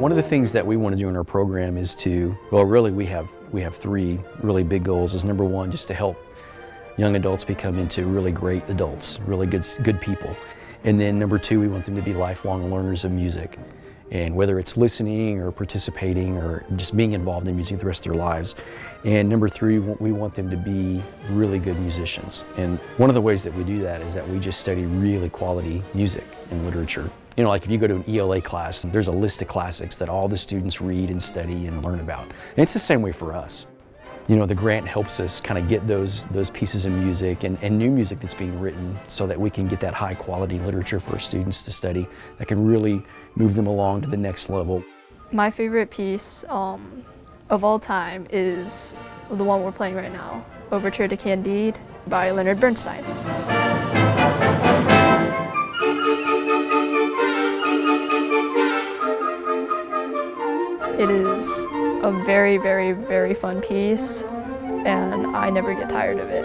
One of the things that we want to do in our program is to, well, really we have three really big goals. Is number one, just to help young adults become into really great adults, really good people. And then number two, we want them to be lifelong learners of music. And whether it's listening or participating or just being involved in music the rest of their lives. And number three, we want them to be really good musicians. And one of the ways that we do that is that we just study really quality music and literature. You know, like if you go to an ELA class, there's a list of classics that all the students read and study and learn about. And it's the same way for us. You know, the grant helps us kind of get those pieces of music and new music that's being written so that we can get that high quality literature for our students to study that can really move them along to the next level. My favorite piece of all time is the one we're playing right now, Overture to Candide by Leonard Bernstein. It is a very, very, very fun piece, and I never get tired of it.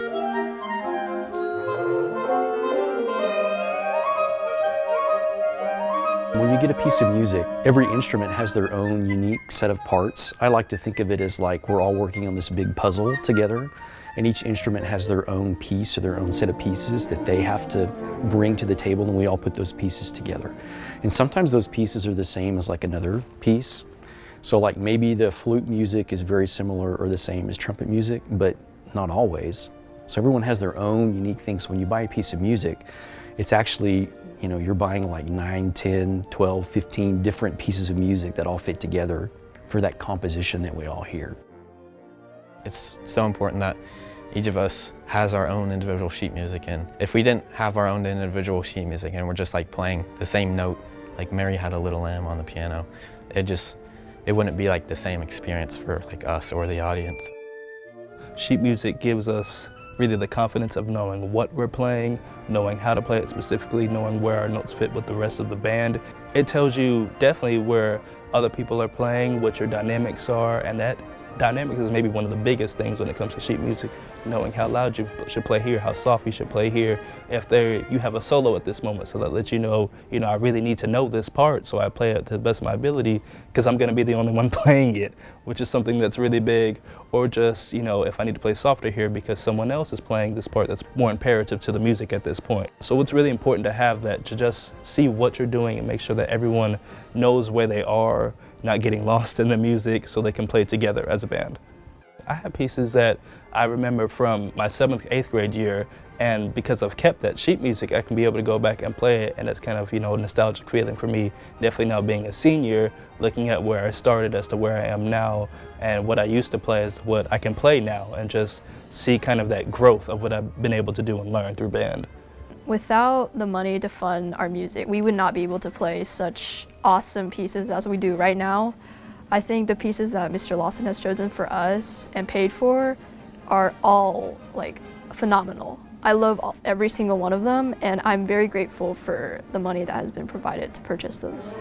When you get a piece of music, every instrument has their own unique set of parts. I like to think of it as like we're all working on this big puzzle together, and each instrument has their own piece or their own set of pieces that they have to bring to the table, and we all put those pieces together. And sometimes those pieces are the same as like another piece. So like maybe the flute music is very similar or the same as trumpet music, but not always. So everyone has their own unique things. So when you buy a piece of music, it's actually, you know, you're buying like 9, 10, 12, 15 different pieces of music that all fit together for that composition that we all hear. It's so important that each of us has our own individual sheet music, and if we didn't have our own individual sheet music and we're just like playing the same note, like Mary Had a Little Lamb on the piano, it wouldn't be like the same experience for like us or the audience. Sheet music gives us really the confidence of knowing what we're playing, knowing how to play it specifically, knowing where our notes fit with the rest of the band. It tells you definitely where other people are playing, what your dynamics are, and that dynamics is maybe one of the biggest things when it comes to sheet music, knowing how loud you should play here, how soft you should play here. If you have a solo at this moment, so that lets you know, I really need to know this part, so I play it to the best of my ability because I'm going to be the only one playing it, which is something that's really big. Or just, if I need to play softer here because someone else is playing this part that's more imperative to the music at this point. So it's really important to have that, to just see what you're doing and make sure that everyone knows where they are, not getting lost in the music, so they can play together as a band. I have pieces that I remember from my 7th, 8th grade year, and because I've kept that sheet music, I can be able to go back and play it, and it's kind of, a nostalgic feeling for me. Definitely now being a senior, looking at where I started as to where I am now, and what I used to play as what I can play now, and just see kind of that growth of what I've been able to do and learn through band. Without the money to fund our music, we would not be able to play such awesome pieces as we do right now. I think the pieces that Mr. Lawson has chosen for us and paid for are all phenomenal. I love every single one of them, and I'm very grateful for the money that has been provided to purchase those.